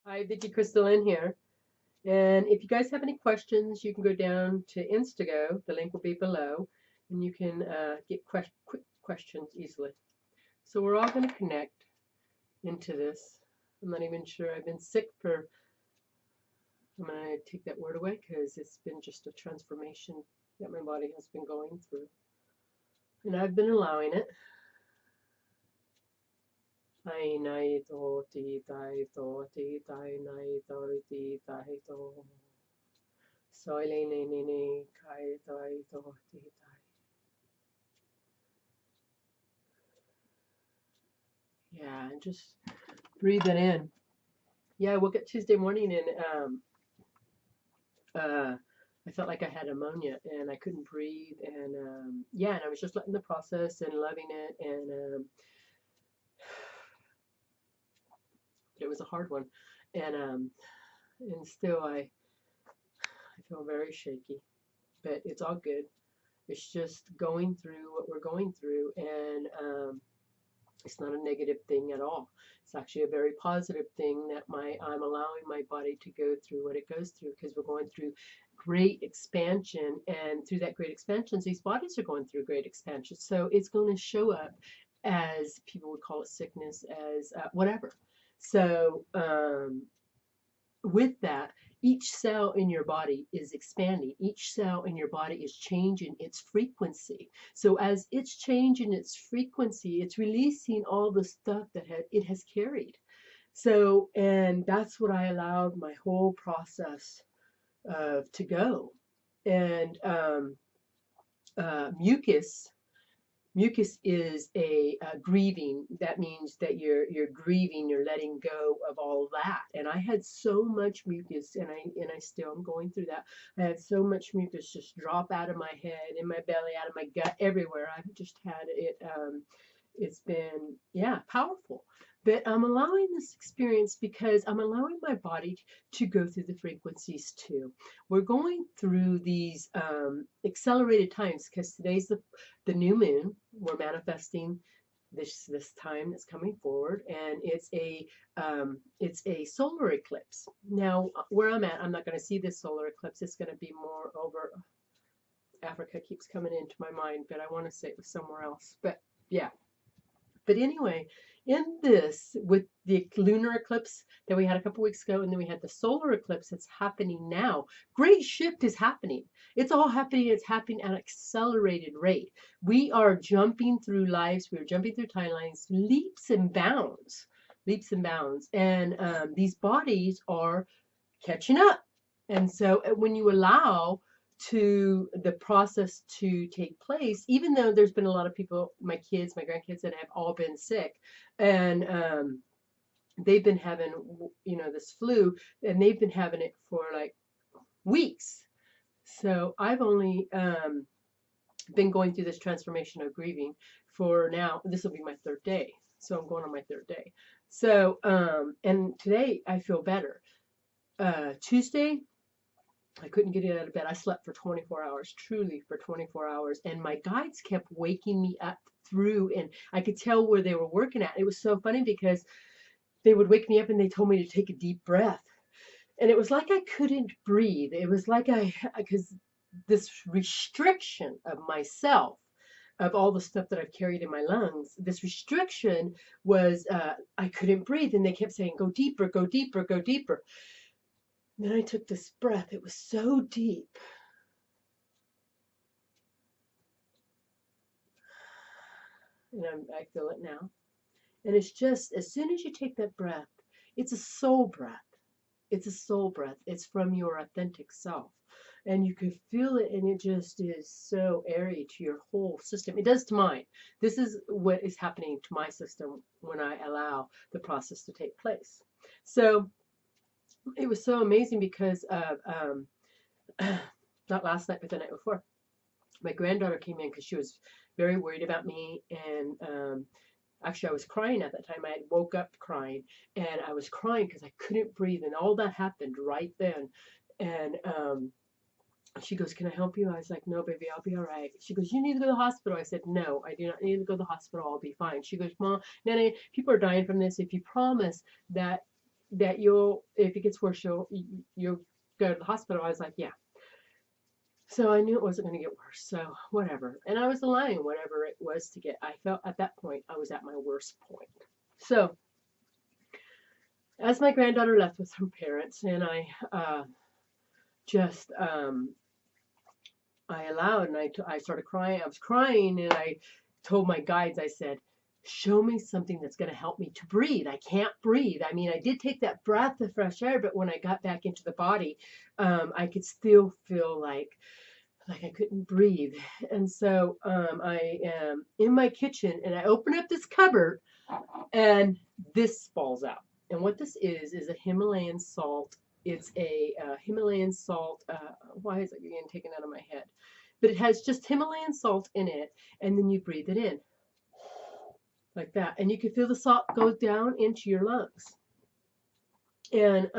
Hi, Vicky Crystalline here. And if you guys have any questions, you can go down to Instago. The link will be below, and you can get quick questions easily. So we're all going to connect into this. I'm not even sure. I've been sick for, I'm going to take that word away because it's been just a transformation that my body has been going through. And I've been allowing it. I nai to ti tai to ti tai nai to ti tai to. Soile ne ne ne kai tai to ti tai. Yeah, and just breathe it in. Yeah, I woke up Tuesday morning and uh, I felt like I had pneumonia and I couldn't breathe and yeah, and I was just letting the process and loving it and it was a hard one and still I feel very shaky, but it's all good. It's just going through what we're going through and it's not a negative thing at all. It's actually a very positive thing that I'm allowing my body to go through what it goes through because we're going through great expansion, and through that great expansion, these bodies are going through great expansion. So it's going to show up as people would call it sickness, as whatever. So with that, each cell in your body is expanding. Each cell in your body is changing its frequency. So as it's changing its frequency, it's releasing all the stuff that it has carried. So, and that's what I allowed my whole process to go. And mucus Mucus is a grieving. That means that you're grieving, you're letting go of all that. And I had so much mucus, and I still am going through that. I had so much mucus just drop out of my head, in my belly, out of my gut, everywhere. I've just had it. It's been, yeah, powerful. But I'm allowing this experience because I'm allowing my body to go through the frequencies too. We're going through these accelerated times because today's the new moon. We're manifesting this time that's coming forward, and it's a solar eclipse. Now, where I'm at, I'm not going to see this solar eclipse. It's going to be more over. Africa keeps coming into my mind, but I want to say it was somewhere else. But yeah, but anyway, in this, with the lunar eclipse that we had a couple weeks ago, and then we had the solar eclipse that's happening now, great shift is happening. It's all happening. It's happening at an accelerated rate. We are jumping through lives. We are jumping through timelines, leaps and bounds, leaps and bounds. And these bodies are catching up. And so when you allow to the process to take place, even though there's been a lot of people, my kids, my grandkids, that have all been sick, and they've been having, this flu, and they've been having it for like weeks. So I've only been going through this transformation of grieving for now. This will be my third day. So I'm going on my third day. So, and today I feel better. Tuesday, I couldn't get out of bed. I slept for 24 hours, truly for 24 hours. And my guides kept waking me up through, and I could tell where they were working at. It was so funny because they would wake me up and they told me to take a deep breath. And it was like I couldn't breathe. It was like because this restriction of myself, of all the stuff that I've carried in my lungs, this restriction was I couldn't breathe. And they kept saying, go deeper, go deeper, go deeper. And then I took this breath. It was so deep. And I feel it now. And it's just as soon as you take that breath, it's a soul breath. It's a soul breath. It's from your authentic self. And you can feel it, and it just is so airy to your whole system. It does to mine. This is what is happening to my system when I allow the process to take place. So it was so amazing because of, not last night, but the night before, my granddaughter came in because she was very worried about me, and actually I was crying at that time. I had woke up crying, and I was crying because I couldn't breathe, and all that happened right then. And she goes, can I help you? I was like, no, baby, I'll be all right. She goes, you need to go to the hospital. I said, no, I do not need to go to the hospital. I'll be fine. She goes, Mom, Nanny, people are dying from this. If you promise that that you'll, if it gets worse, you'll go to the hospital. I was like, yeah. So I knew it wasn't going to get worse. So whatever. And I was allowing whatever it was to get. I felt at that point I was at my worst point. So as my granddaughter left with her parents, and I just I allowed, and I started crying. I was crying, and I told my guides, I said, show me something that's going to help me to breathe. I can't breathe. I mean, I did take that breath of fresh air, but when I got back into the body, I could still feel like I couldn't breathe. And so I am in my kitchen, and I open up this cupboard, and this falls out. And what this is a Himalayan salt. It's a Himalayan salt. Why is it getting taken out of my head? But it has just Himalayan salt in it, and then you breathe it in like that, and you can feel the salt go down into your lungs, and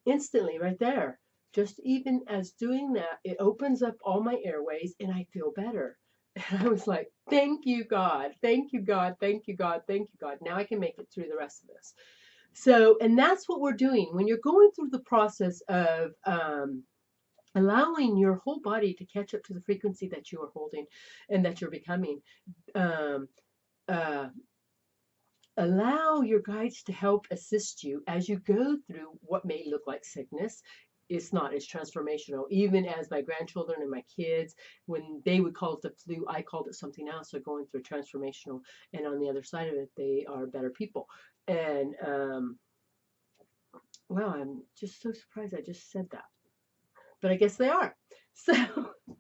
instantly, right there, just even as doing that, it opens up all my airways, and I feel better. And I was like, thank you, God, thank you, God, thank you, God, thank you, God. Now I can make it through the rest of this. So, and that's what we're doing when you're going through the process of allowing your whole body to catch up to the frequency that you are holding and that you're becoming. Um, uh, Allow your guides to help assist you as you go through what may look like sickness. It's not, it's transformational. Even as my grandchildren and my kids, when they would call it the flu, I called it something else. They're going through transformational, and on the other side of it, they are better people. And wow, I'm just so surprised I just said that, but I guess they are. So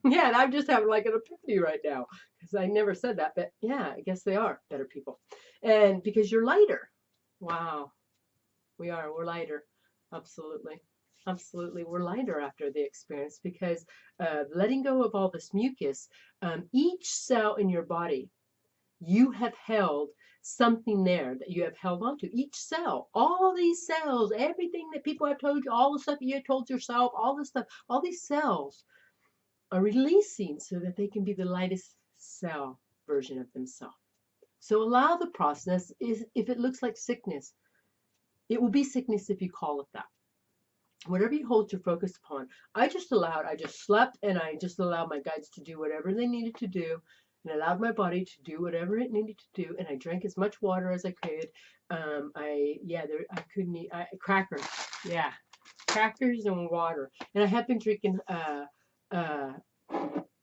yeah, and I'm just having like an epiphany right now because I never said that, but yeah, I guess they are better people. And because you're lighter. Wow, we're lighter. Absolutely. Absolutely. We're lighter after the experience because letting go of all this mucus, each cell in your body, you have held something there that you have held on to. Each cell, all these cells, everything that people have told you, all the stuff you have told yourself, all this stuff, all these cells are releasing so that they can be the lightest cell version of themselves. So allow the process. Is if it looks like sickness, it will be sickness if you call it that. Whatever you hold your focus upon. I just slept, and I just allowed my guides to do whatever they needed to do, and allowed my body to do whatever it needed to do, and I drank as much water as I could. I couldn't eat crackers. Yeah, crackers and water. And I have been drinking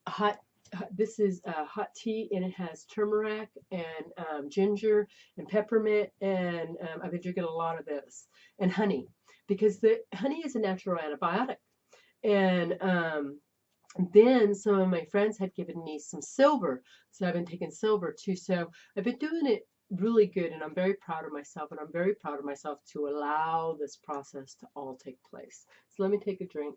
hot. This is hot tea, and it has turmeric and ginger and peppermint, and I've been drinking a lot of this, and honey, because the honey is a natural antibiotic. And then some of my friends had given me some silver, so I've been taking silver too. So I've been doing it really good, and I'm very proud of myself, and I'm very proud of myself to allow this process to all take place. So let me take a drink.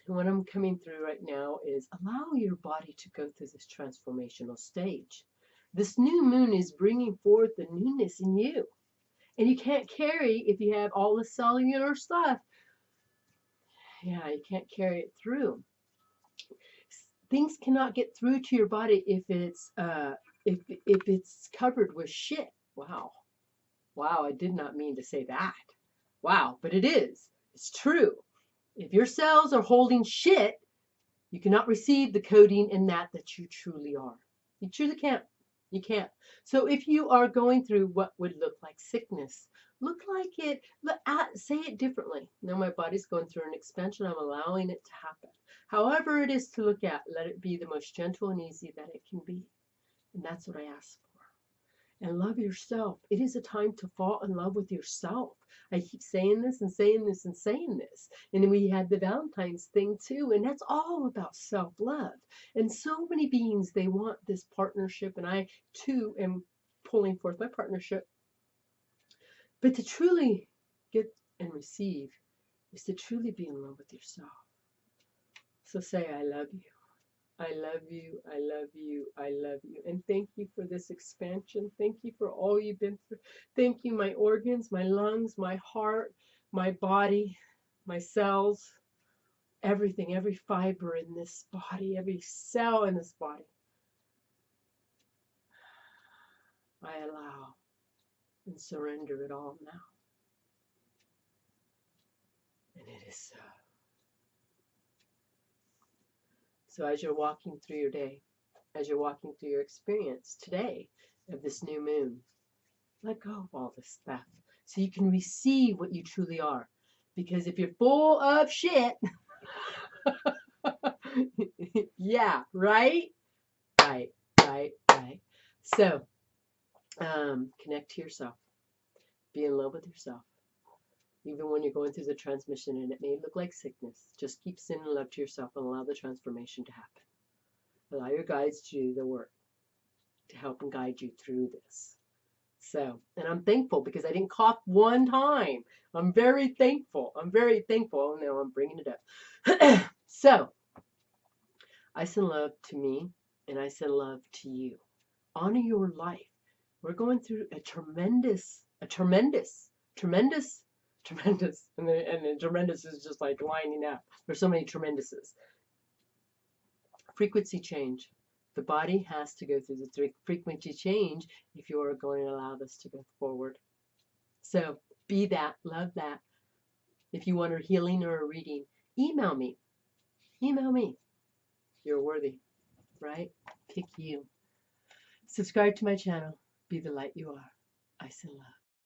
And what I'm coming through right now is allow your body to go through this transformational stage. This new moon is bringing forth the newness in you. And you can't carry, if you have all the cellular stuff, yeah, you can't carry it through. Things cannot get through to your body if it's covered with shit. Wow. Wow, I did not mean to say that. Wow, but it is. It's true. If your cells are holding shit, you cannot receive the coding in that you truly are. You truly can't. You can't. So if you are going through what would look like sickness, look like it, say it differently. Now my body's going through an expansion. I'm allowing it to happen. However it is to look at, let it be the most gentle and easy that it can be. And that's what I ask for. And love yourself. It is a time to fall in love with yourself. I keep saying this and saying this and saying this. And then we had the Valentine's thing too. And that's all about self-love. And so many beings, they want this partnership. And I too am pulling forth my partnership. But to truly get and receive is to truly be in love with yourself. So say, I love you. I love you, I love you, I love you. And thank you for this expansion. Thank you for all you've been through. Thank you, my organs, my lungs, my heart, my body, my cells, everything, every fiber in this body, every cell in this body. I allow and surrender it all now. And it is so. So as you're walking through your day, as you're walking through your experience today of this new moon, let go of all this stuff so you can receive what you truly are. Because if you're full of shit, yeah, right? Right, right, right. So, connect to yourself. Be in love with yourself. Even when you're going through the transmission and it may look like sickness, just keep sending love to yourself and allow the transformation to happen. Allow your guides to do the work to help and guide you through this. So, and I'm thankful because I didn't cough one time. I'm very thankful. I'm very thankful. Now I'm bringing it up. So, I send love to me and I send love to you. Honor your life. We're going through a tremendous, and the tremendous is just like lining up. There's so many tremenduses. Frequency change. The body has to go through the frequency change if you are going to allow this to go forward. So be that, love that. If you want a healing or a reading, email me. Email me. You're worthy, right? Pick you. Subscribe to my channel. Be the light you are. I send love.